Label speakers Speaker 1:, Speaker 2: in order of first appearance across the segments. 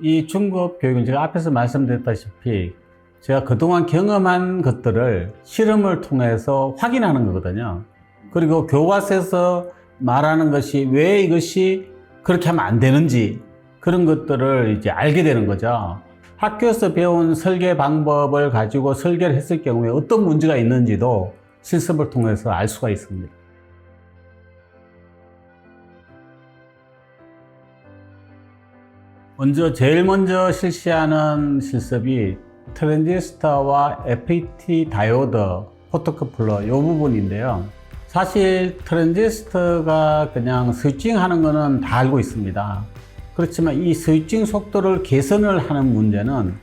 Speaker 1: 이 중급 교육은 제가 앞에서 말씀드렸다시피 제가 그동안 경험한 것들을 실험을 통해서 확인하는 거거든요. 그리고 교과서에서 말하는 것이 왜 이것이 그렇게 하면 안 되는지 그런 것들을 이제 알게 되는 거죠. 학교에서 배운 설계 방법을 가지고 설계를 했을 경우에 어떤 문제가 있는지도 실습을 통해서 알 수가 있습니다. 제일 먼저 실시하는 실습이 트랜지스터와 FET 다이오드, 포토커플러 이 부분인데요. 사실 트랜지스터가 그냥 스위칭하는 거는 다 알고 있습니다. 그렇지만 이 스위칭 속도를 개선을 하는 문제는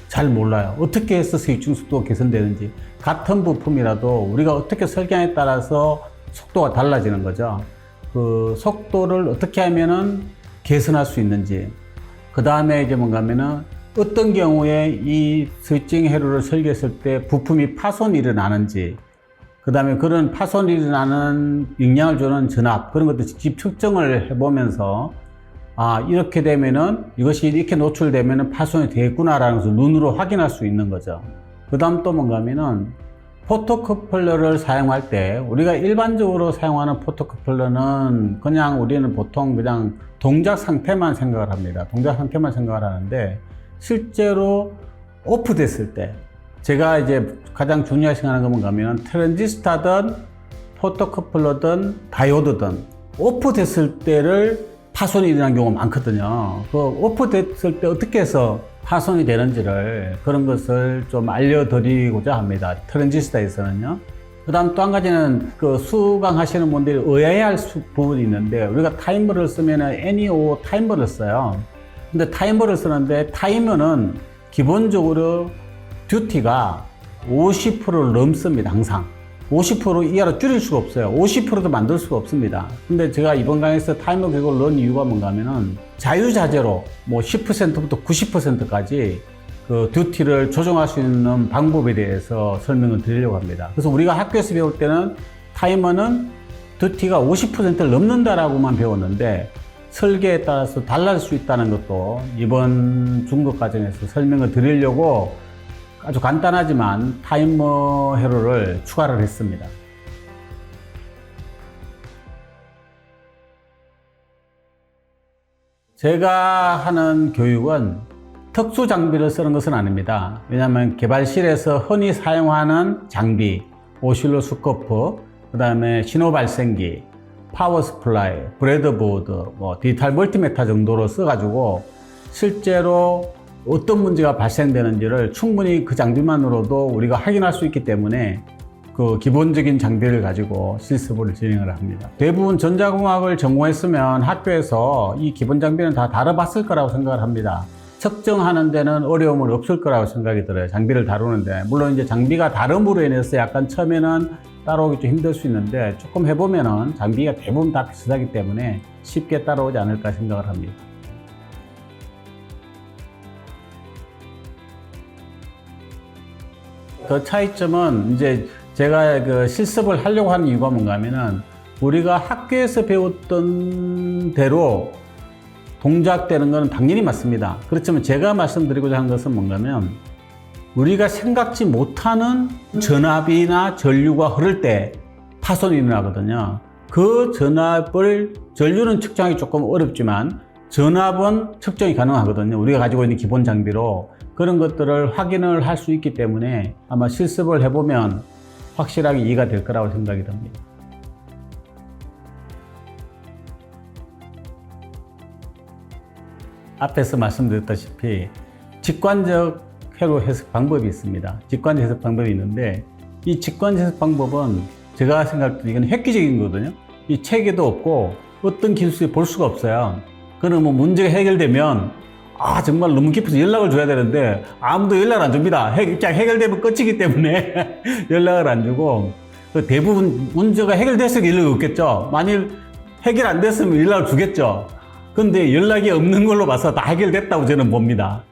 Speaker 1: 잘 몰라요. 어떻게 해서 스위칭 속도가 개선되는지. 같은 부품이라도 우리가 어떻게 설계하에 따라서 속도가 달라지는 거죠. 그 속도를 어떻게 하면은 개선할 수 있는지. 그 다음에 이제 뭔가 하면은 어떤 경우에 이 스위칭 회로를 설계했을 때 부품이 파손이 일어나는지, 그 다음에 그런 파손이 일어나는 영향을 주는 전압, 그런 것도 직접 측정을 해보면서 이렇게 되면은 이것이 이렇게 노출되면은 파손이 되겠구나라는 것을 눈으로 확인할 수 있는 거죠. 그 다음 또 뭔가 하면은 포토커플러를 사용할 때 우리가 일반적으로 사용하는 포토커플러는 우리는 보통 그냥 동작 상태만 생각을 합니다. 동작 상태만 생각을 하는데 실제로 오프 됐을 때 제가 이제 가장 중요하게 생각하는 건 뭔가 하면 트랜지스터든 포토커플러든 다이오드든 오프 됐을 때를 파손이 일어나는 경우가 많거든요. 그 오프 됐을 때 어떻게 해서 파손이 되는지를 그런 것을 좀 알려드리고자 합니다. 트랜지스터에서는요. 그 다음 또 한 가지는 수강하시는 분들이 의아해할 부분이 있는데 우리가 타이머를 쓰면 NEO 타이머를 써요. 근데 타이머를 쓰는데 타이머는 기본적으로 듀티가 50%를 넘습니다. 항상 50% 이하로 줄일 수가 없어요. 50%도 만들 수가 없습니다. 근데 제가 이번 강의에서 타이머 교육을 넣은 이유가 뭔가 하면은 자유자재로 10%부터 90%까지 그 듀티를 조정할 수 있는 방법에 대해서 설명을 드리려고 합니다. 그래서 우리가 학교에서 배울 때는 타이머는 듀티가 50%를 넘는다라고만 배웠는데 설계에 따라서 달라질 수 있다는 것도 이번 중급 과정에서 설명을 드리려고 아주 간단하지만 타이머 회로를 추가를 했습니다. 제가 하는 교육은 특수 장비를 쓰는 것은 아닙니다. 왜냐하면 개발실에서 흔히 사용하는 장비, 오실로스코프, 그 다음에 신호 발생기, 파워 스플라이, 브레드보드, 디지털 멀티미터 정도로 써가지고 실제로 어떤 문제가 발생되는지를 충분히 그 장비만으로도 우리가 확인할 수 있기 때문에 그 기본적인 장비를 가지고 실습을 진행을 합니다. 대부분 전자공학을 전공했으면 학교에서 이 기본 장비는 다 다뤄봤을 거라고 생각을 합니다. 측정하는 데는 어려움은 없을 거라고 생각이 들어요. 장비를 다루는데. 물론 이제 장비가 다름으로 인해서 약간 처음에는 따라오기 좀 힘들 수 있는데 조금 해보면은 장비가 대부분 다 비슷하기 때문에 쉽게 따라오지 않을까 생각을 합니다. 그 차이점은 이제 제가 실습을 하려고 하는 이유가 뭔가 하면은 우리가 학교에서 배웠던 대로 동작되는 것은 당연히 맞습니다. 그렇지만 제가 말씀드리고자 하는 것은 뭔가 하면 우리가 생각지 못하는 전압이나 전류가 흐를 때 파손이 일어나거든요. 그 전류는 측정하기 조금 어렵지만 전압은 측정이 가능하거든요. 우리가 가지고 있는 기본 장비로 그런 것들을 확인을 할 수 있기 때문에 아마 실습을 해보면 확실하게 이해가 될 거라고 생각이 듭니다. 앞에서 말씀드렸다시피 직관적 회로 해석 방법이 있습니다. 직관적 해석 방법이 있는데 이 직관적 해석 방법은 제가 생각할 때 이건 획기적인 거거든요. 이 체계도 없고 어떤 기술이 볼 수가 없어요. 그러면 문제가 해결되면 정말 너무 깊어서 연락을 줘야 되는데 아무도 연락을 안 줍니다. 그냥 해결되면 끝이기 때문에 연락을 안 주고 대부분 문제가 해결됐으니까 연락이 없겠죠. 만일 해결 안 됐으면 연락을 주겠죠. 근데 연락이 없는 걸로 봐서 다 해결됐다고 저는 봅니다.